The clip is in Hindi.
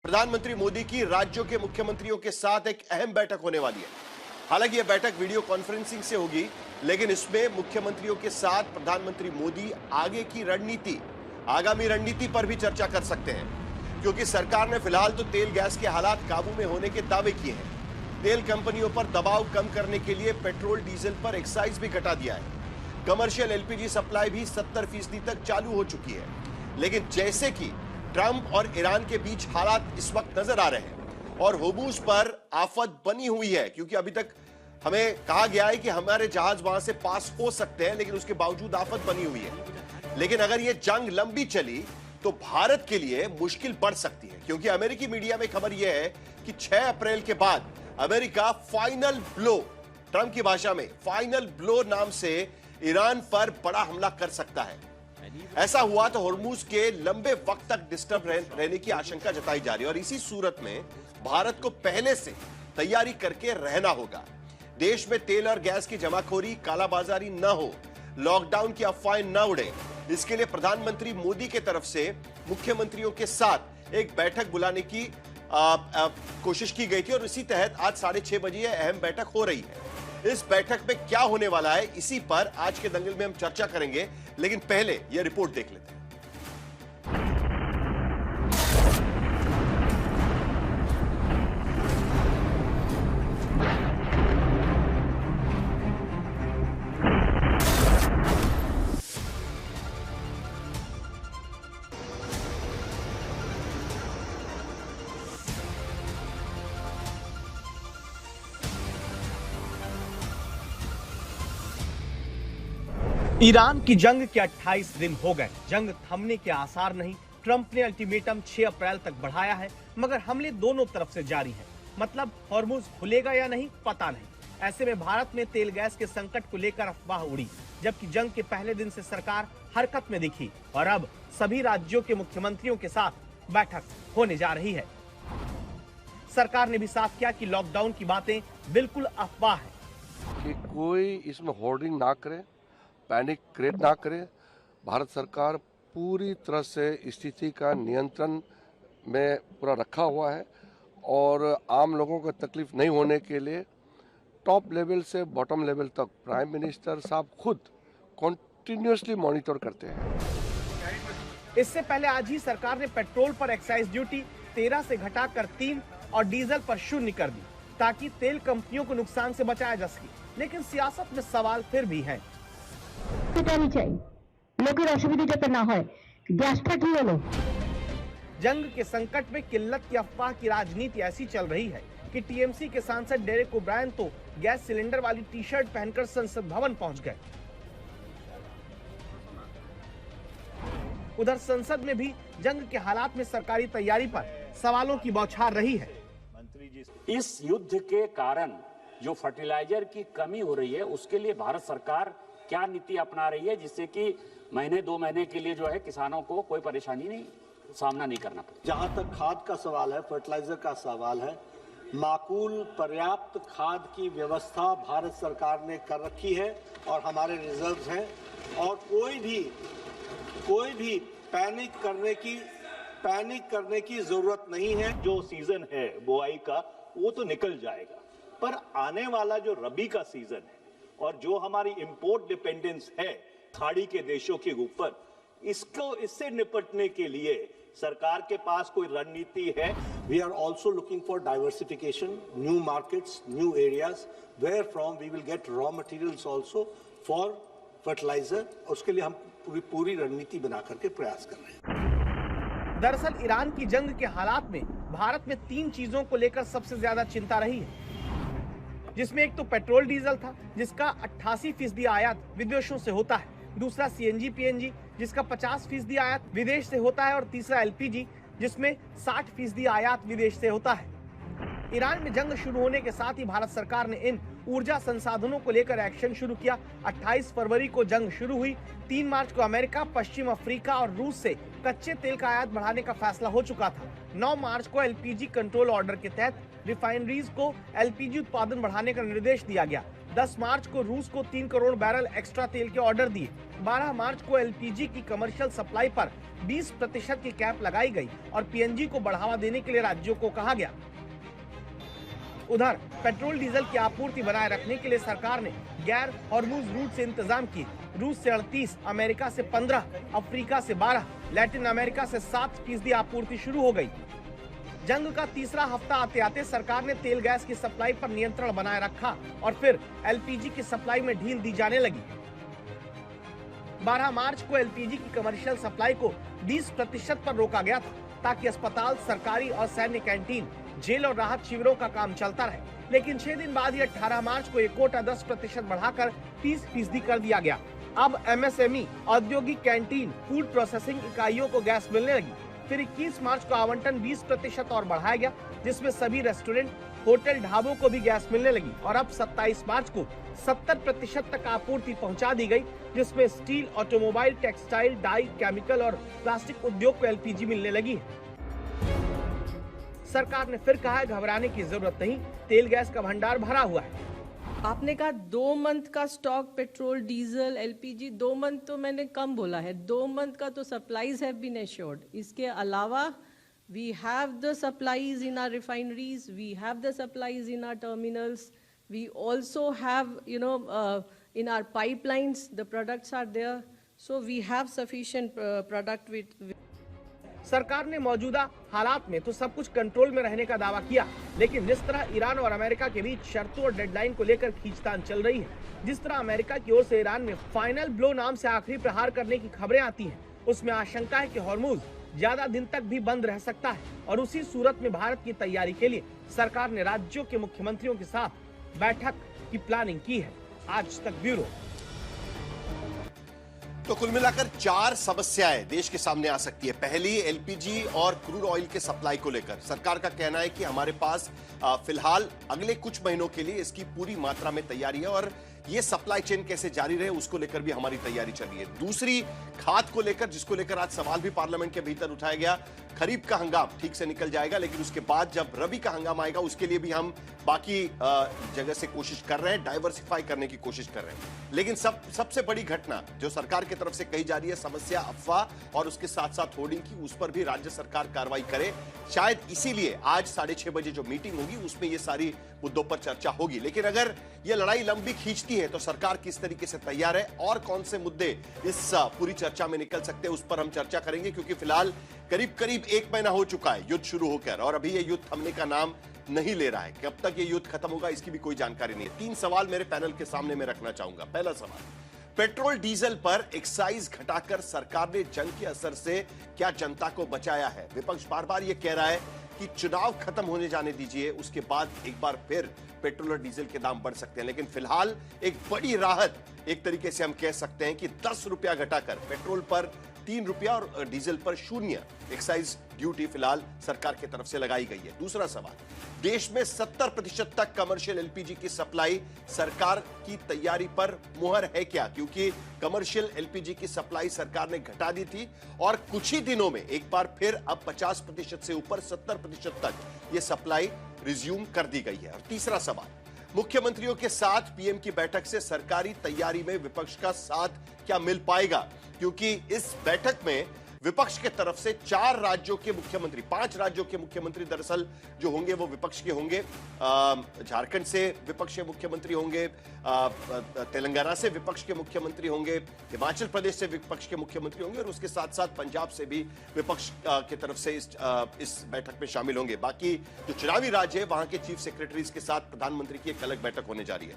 प्रधानमंत्री मोदी की राज्यों के मुख्यमंत्रियों के साथ एक अहम बैठक होने वाली है। हालांकि यह बैठक वीडियो कॉन्फ्रेंसिंग से होगी, लेकिन इसमें मुख्यमंत्रियों के साथ प्रधानमंत्री मोदी आगे की रणनीति, आगामी रणनीति पर भी चर्चा कर सकते हैं, क्योंकि सरकार ने फिलहाल तो तेल गैस के हालात काबू में होने के दावे किए हैं। तेल कंपनियों पर दबाव कम करने के लिए पेट्रोल डीजल पर एक्साइज भी घटा दिया है। कमर्शियल एलपीजी सप्लाई भी 70% तक चालू हो चुकी है। लेकिन जैसे कि ट्रंप और ईरान के बीच हालात इस वक्त नजर आ रहे हैं और होर्मुज पर आफत बनी हुई है, क्योंकि अभी तक हमें कहा गया है कि हमारे जहाज वहां से पास हो सकते हैं, लेकिन उसके बावजूद आफत बनी हुई है। लेकिन अगर यह जंग लंबी चली तो भारत के लिए मुश्किल बढ़ सकती है, क्योंकि अमेरिकी मीडिया में खबर यह है कि 6 अप्रैल के बाद अमेरिका फाइनल ब्लो, ट्रंप की भाषा में फाइनल ब्लो नाम से ईरान पर बड़ा हमला कर सकता है। ऐसा हुआ तो होर्मुज के लंबे वक्त तक डिस्टर्ब रहने की आशंका जताई जा रही है और इसी सूरत में भारत को पहले से तैयारी करके रहना होगा। देश में तेल और गैस की जमाखोरी, कालाबाजारी न हो, लॉकडाउन की अफवाहें न उड़े, इसके लिए प्रधानमंत्री मोदी की तरफ से मुख्यमंत्रियों के साथ एक बैठक बुलाने की कोशिश की गई थी और इसी तहत आज 6:30 बजे यह अहम बैठक हो रही है। इस बैठक में क्या होने वाला है, इसी पर आज के दंगल में हम चर्चा करेंगे, लेकिन पहले यह रिपोर्ट देख लेते हैं। ईरान की जंग के 28 दिन हो गए, जंग थमने के आसार नहीं। ट्रंप ने अल्टीमेटम 6 अप्रैल तक बढ़ाया है, मगर हमले दोनों तरफ से जारी हैं। मतलब होर्मुज खुलेगा या नहीं पता नहीं। ऐसे में भारत में तेल गैस के संकट को लेकर अफवाह उड़ी, जबकि जंग के पहले दिन से सरकार हरकत में दिखी और अब सभी राज्यों के मुख्यमंत्रियों के साथ बैठक होने जा रही है। सरकार ने भी साफ किया कि लॉकडाउन की बातें बिल्कुल अफवाह है, कि कोई इसमें होर्डिंग ना करे, पैनिक क्रिएट ना करे। भारत सरकार पूरी तरह से स्थिति का नियंत्रण में पूरा रखा हुआ है और आम लोगों को तकलीफ नहीं होने के लिए टॉप लेवल से बॉटम लेवल तक प्राइम मिनिस्टर साहब खुद कॉन्टिन्यूसली मॉनिटर करते हैं। इससे पहले आज ही सरकार ने पेट्रोल पर एक्साइज ड्यूटी 13 से घटाकर 3 और डीजल पर 0 कर दी, ताकि तेल कंपनियों को नुकसान से बचाया जा सके। लेकिन सियासत में सवाल फिर भी है। लोकेर असुविधा যাতে না হয়, গ্যাসটা কি হলো? जंग के संकट में किल्लत की अफवाह की राजनीति ऐसी चल रही है कि टीएमसी के सांसद डेरेक ओब्रायन तो गैस सिलेंडर वाली टी-शर्ट पहनकर संसद भवन पहुंच गए। उधर संसद में भी जंग के हालात में सरकारी तैयारी पर सवालों की बौछार रही है। इस युद्ध के कारण जो फर्टिलाइजर की कमी हो रही है, उसके लिए भारत सरकार क्या नीति अपना रही है, जिससे कि महीने 2 महीने के लिए जो है किसानों को कोई परेशानी नहीं सामना नहीं करना पड़े। जहां तक खाद का सवाल है, फर्टिलाइजर का सवाल है, माकूल पर्याप्त खाद की व्यवस्था भारत सरकार ने कर रखी है और हमारे रिजर्व्स हैं और कोई भी पैनिक करने की जरूरत नहीं है। जो सीजन है बुआई का वो तो निकल जाएगा, पर आने वाला जो रबी का सीजन है और जो हमारी इंपोर्ट डिपेंडेंस है खाड़ी के देशों के ऊपर, इससे निपटने के लिए सरकार के पास कोई रणनीति है। We are also looking for diversification, new markets, new areas where from we will get raw materials also for fertiliser. उसके लिए हम पूरी रणनीति बना करके प्रयास कर रहे हैं। दरअसल ईरान की जंग के हालात में भारत में 3 चीजों को लेकर सबसे ज्यादा चिंता रही है, जिसमें एक तो पेट्रोल डीजल था, जिसका 88% आयात विदेशों से होता है। दूसरा सीएनजी पीएनजी, जिसका 50% आयात विदेश से होता है और तीसरा एलपीजी, जिसमें 60% आयात विदेश से होता है। ईरान में जंग शुरू होने के साथ ही भारत सरकार ने इन ऊर्जा संसाधनों को लेकर एक्शन शुरू किया। 28 फरवरी को जंग शुरू हुई। 3 मार्च को अमेरिका, पश्चिम अफ्रीका और रूस से कच्चे तेल का आयात बढ़ाने का फैसला हो चुका था। 9 मार्च को एलपीजी कंट्रोल ऑर्डर के तहत रिफाइनरीज को एलपीजी उत्पादन बढ़ाने का निर्देश दिया गया। 10 मार्च को रूस को 3 करोड़ बैरल एक्स्ट्रा तेल के ऑर्डर दिए। 12 मार्च को एलपीजी की कमर्शियल सप्लाई पर 20% की कैप लगाई गई और पीएनजी को बढ़ावा देने के लिए राज्यों को कहा गया। उधर पेट्रोल डीजल की आपूर्ति बनाए रखने के लिए सरकार ने गैर हॉर्मुज रूट से इंतजाम किए। रूस से 38, अमेरिका से 15, अफ्रीका से 12, लैटिन अमेरिका से 7% आपूर्ति शुरू हो गई। जंग का तीसरा हफ्ता आते आते सरकार ने तेल गैस की सप्लाई पर नियंत्रण बनाए रखा और फिर एलपीजी की सप्लाई में ढील दी जाने लगी। 12 मार्च को एलपीजी की कमर्शियल सप्लाई को 20% पर रोका गया था ताकि अस्पताल, सरकारी और सैन्य कैंटीन, जेल और राहत शिविरों का काम चलता रहे। लेकिन 6 दिन बाद ये 18 मार्च को ये कोटा 10% बढ़ाकर 30% कर दिया गया। अब एमएसएमई, औद्योगिक कैंटीन, फूड प्रोसेसिंग इकाइयों को गैस मिलने लगी। फिर 21 मार्च को आवंटन 20% और बढ़ाया गया, जिसमें सभी रेस्टोरेंट, होटल, ढाबों को भी गैस मिलने लगी। और अब 27 मार्च को 70% तक आपूर्ति पहुंचा दी गई, जिसमें steel, automobile, textile, dye, chemical और प्लास्टिक उद्योग को एलपीजी मिलने लगी है। सरकार ने फिर कहा है घबराने की जरूरत नहीं, तेल गैस का भंडार भरा हुआ है। आपने कहा 2 मंथ का stock petrol, diesel, LPG, 2 month तो मैंने कम बोला है, 2 मंथ का तो सप्लाईज हैव बीन एश्योर्ड। इसके अलावा we have the supplies in our refineries, we have the supplies in our terminals, we also have in our pipelines the products are there, so we have sufficient product with. सरकार ने मौजूदा हालात में तो सब कुछ कंट्रोल में रहने का दावा किया, लेकिन जिस तरह ईरान और अमेरिका के बीच शर्तों और डेडलाइन को लेकर खींचतान चल रही है, जिस तरह अमेरिका की ओर से ईरान में फाइनल ब्लो नाम से आखिरी प्रहार करने की खबरें आती हैं, उसमें आशंका है कि हॉर्मुज ज्यादा दिन तक भी बंद रह सकता है। और उसी सूरत में भारत की तैयारी के लिए सरकार ने राज्यों के मुख्यमंत्रियों के साथ बैठक की प्लानिंग की है। आज तक ब्यूरो। तो कुल मिलाकर 4 समस्याएं देश के सामने आ सकती है। पहली, एलपीजी और क्रूड ऑयल के सप्लाई को लेकर सरकार का कहना है कि हमारे पास फिलहाल अगले कुछ महीनों के लिए इसकी पूरी मात्रा में तैयारी है और ये सप्लाई चेन कैसे जारी रहे उसको लेकर भी हमारी तैयारी चल रही है। दूसरी, खाद को लेकर, जिसको लेकर आज सवाल भी पार्लियामेंट के भीतर उठाया गया। खरीफ का हंगाम ठीक से निकल जाएगा, लेकिन उसके बाद जब रबी का हंगाम आएगा उसके लिए भी हम बाकी जगह से कोशिश कर रहे हैं, डाइवर्सिफाई करने की कोशिश कर रहे हैं। लेकिन सबसे बड़ी घटना जो सरकार की तरफ से कही जा रही है, समस्या, अफवाह और उसके साथ साथ होर्डिंग की, उस पर भी राज्य सरकार कार्रवाई करे। शायद इसीलिए आज 6:30 बजे जो मीटिंग होगी उसमें ये सारी मुद्दों पर चर्चा होगी। लेकिन अगर ये लड़ाई लंबी खींचती है तो सरकार किस तरीके से तैयार है और कौन से मुद्दे इस पूरी चर्चा में निकल सकते हैं, उस पर हम चर्चा करेंगे। क्योंकि फिलहाल करीब 1 महीना हो चुका है युद्ध शुरू होकर और अभी ये युद्ध थमने का नाम नहीं ले रहा है। कब तक ये युद्ध खत्म होगा इसकी भी कोई जानकारी नहीं है। 3 सवाल मेरे पैनल के सामने में रखना चाहूंगा। पहला सवाल, पेट्रोल डीजल पर एक्साइज घटाकर सरकार ने जंग के असर से क्या जनता को बचाया है? विपक्ष बार बार ये कह रहा है कि चुनाव खत्म होने जाने दीजिए, उसके बाद एक बार फिर पेट्रोल और डीजल के दाम बढ़ सकते हैं। लेकिन फिलहाल एक बड़ी राहत एक तरीके से हम कह सकते हैं कि 10 रुपया घटाकर पेट्रोल पर 3 रुपया और डीजल पर 0 एक्साइज ड्यूटी फिलहाल सरकार की तरफ से लगाई गई है। दूसरा सवाल, देश में 70% तक कमर्शियल एलपीजी की सप्लाई सरकार की तैयारी पर मुहर है क्या? क्योंकि कमर्शियल एलपीजी की सप्लाई सरकार ने घटा दी थी और कुछ ही दिनों में एक बार फिर अब 50% से ऊपर 70% तक यह सप्लाई रिज्यूम कर दी गई है। और तीसरा सवाल, मुख्यमंत्रियों के साथ पीएम की बैठक से सरकारी तैयारी में विपक्ष का साथ क्या मिल पाएगा? क्योंकि इस बैठक में विपक्ष के तरफ से 4 राज्यों के मुख्यमंत्री, 5 राज्यों के मुख्यमंत्री दरअसल जो होंगे वो विपक्ष के होंगे। झारखंड से विपक्ष के मुख्यमंत्री होंगे, तेलंगाना से विपक्ष के मुख्यमंत्री होंगे, हिमाचल प्रदेश से विपक्ष के मुख्यमंत्री होंगे और उसके साथ साथ पंजाब से भी विपक्ष की तरफ से इस बैठक में शामिल होंगे। बाकी जो चुनावी राज्य है वहां के चीफ सेक्रेटरीज के साथ प्रधानमंत्री की एक अलग बैठक होने जा रही है।